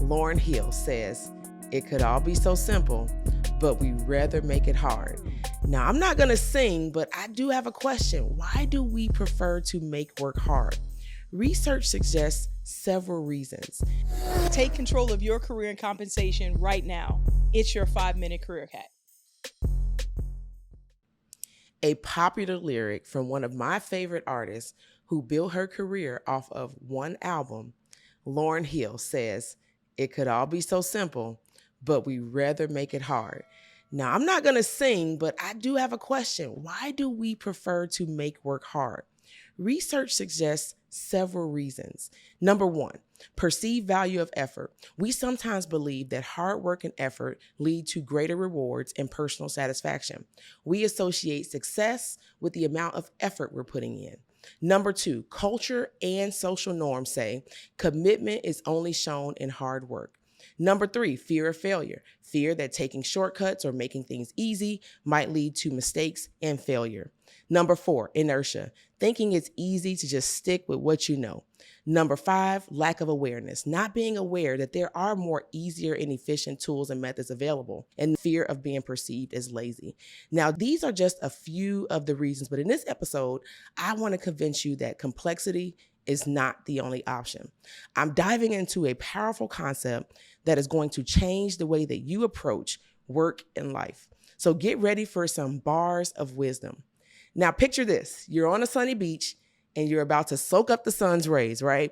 Lauryn Hill says, "It could all be so simple, but we rather make it hard." Now, I'm not going to sing, but I do have a question. Why do we prefer to make work hard? Research suggests several reasons. Take control of your career and compensation right now. It's your 5-minute career hack. A popular lyric from one of my favorite artists who built her career off of one album, Lauryn Hill says, "It could all be so simple, but we rather make it hard." Now, I'm not going to sing, but I do have a question. Why do we prefer to make work hard? Research suggests several reasons. Number one, perceived value of effort. We sometimes believe that hard work and effort lead to greater rewards and personal satisfaction. We associate success with the amount of effort we're putting in. Number two, culture and social norms say commitment is only shown in hard work. Number three, fear of failure. Fear that taking shortcuts or making things easy might lead to mistakes and failure. Number four, inertia. Thinking it's easy to just stick with what you know. Number five, lack of awareness. Not being aware that there are more easier and efficient tools and methods available, and fear of being perceived as lazy. Now, these are just a few of the reasons, but in this episode, I want to convince you that complexity is not the only option. I'm diving into a powerful concept that is going to change the way that you approach work and life. So get ready for some bars of wisdom. Now picture this, you're on a sunny beach and you're about to soak up the sun's rays, right?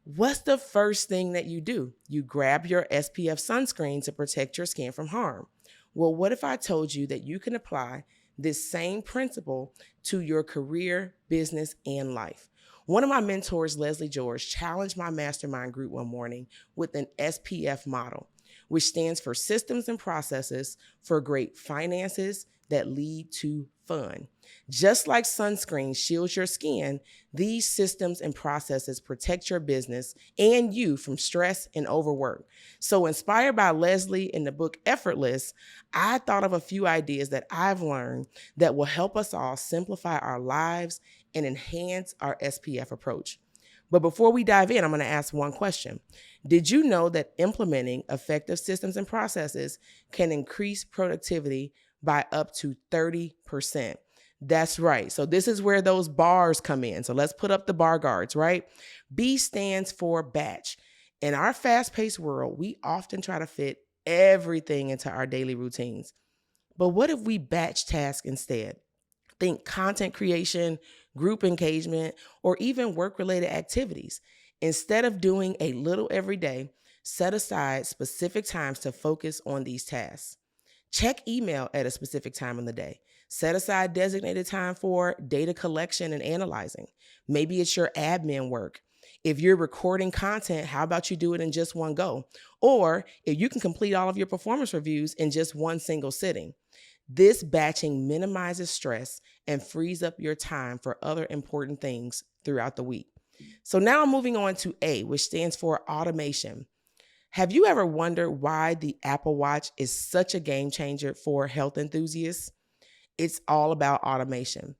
What's the first thing that you do? You grab your SPF sunscreen to protect your skin from harm. Well, what if I told you that you can apply this same principle to your career, business, and life? One of my mentors, Leslie George, challenged my mastermind group one morning with an SPF model, which stands for Systems and Processes for Great Finances that Lead to Fun. Just like sunscreen shields your skin, these systems and processes protect your business and you from stress and overwork. So inspired by Leslie in the book Effortless, I thought of a few ideas that I've learned that will help us all simplify our lives and enhance our SPF approach. But before we dive in, I'm going to ask one question. Did you know that implementing effective systems and processes can increase productivity by up to 30%? That's right. So this is where those bars come in. So let's put up the bar guards, right? B stands for batch. In our fast-paced world, we often try to fit everything into our daily routines. But what if we batch tasks instead? Think content creation, group engagement, or even work-related activities. Instead of doing a little every day, set aside specific times to focus on these tasks. Check email at a specific time in the day. Set aside designated time for data collection and analyzing. Maybe it's your admin work. If you're recording content, how about you do it in just one go? Or if you can complete all of your performance reviews in just one single sitting. This batching minimizes stress and frees up your time for other important things throughout the week. So now I'm moving on to A, which stands for automation. Have you ever wondered why the Apple Watch is such a game changer for health enthusiasts? It's all about automation.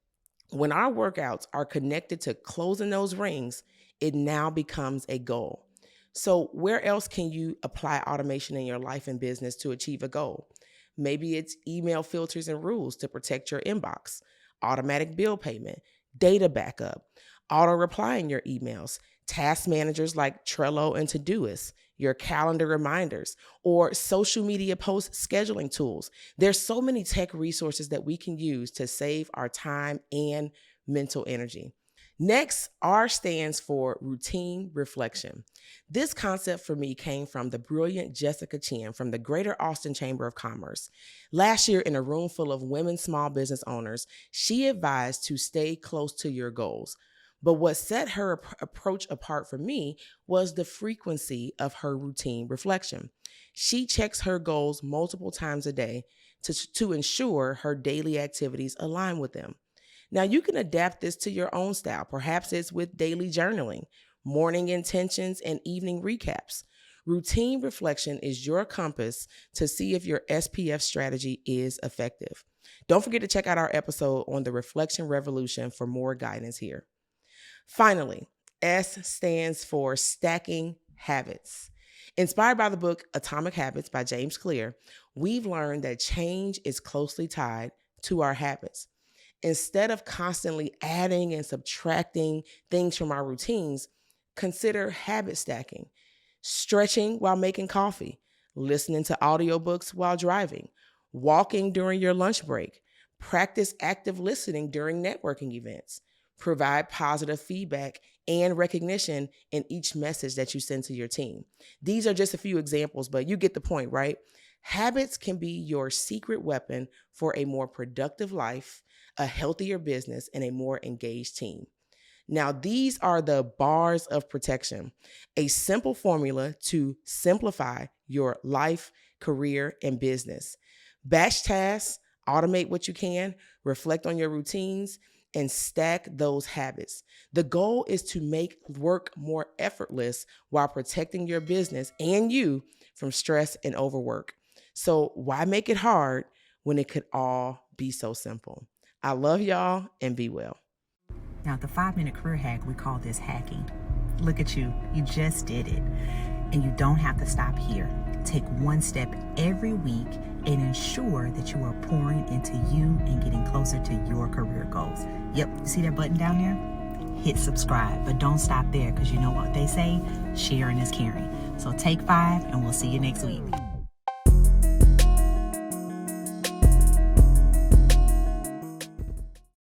When our workouts are connected to closing those rings, it now becomes a goal. So where else can you apply automation in your life and business to achieve a goal? Maybe it's email filters and rules to protect your inbox, automatic bill payment, data backup, auto replying your emails, task managers like Trello and Todoist, your calendar reminders, or social media post scheduling tools. There's so many tech resources that we can use to save our time and mental energy. Next, R stands for routine reflection. This concept for me came from the brilliant Jessica Chen from the Greater Austin Chamber of Commerce. Last year, in a room full of women small business owners, she advised to stay close to your goals. But what set her approach apart for me was the frequency of her routine reflection. She checks her goals multiple times a day to ensure her daily activities align with them. Now, you can adapt this to your own style. Perhaps it's with daily journaling, morning intentions, and evening recaps. Routine reflection is your compass to see if your SPF strategy is effective. Don't forget to check out our episode on the reflection revolution for more guidance here. Finally, S stands for stacking habits. Inspired by the book Atomic Habits by James Clear, we've learned that change is closely tied to our habits. Instead of constantly adding and subtracting things from our routines, consider habit stacking, stretching while making coffee, listening to audiobooks while driving, walking during your lunch break, practice active listening during networking events, provide positive feedback and recognition in each message that you send to your team. These are just a few examples, but you get the point, right? Habits can be your secret weapon for a more productive life, a healthier business, and a more engaged team. Now, these are the bars of protection, a simple formula to simplify your life, career, and business. Batch tasks, automate what you can, reflect on your routines, and stack those habits. The goal is to make work more effortless while protecting your business and you from stress and overwork. So why make it hard when it could all be so simple? I love y'all and be well. Now, the 5-minute career hack, we call this hacking. Look at you. You just did it. And you don't have to stop here. Take one step every week and ensure that you are pouring into you and getting closer to your career goals. Yep, you see that button down there? Hit subscribe, but don't stop there because you know what they say, sharing is caring. So take 5 and we'll see you next week.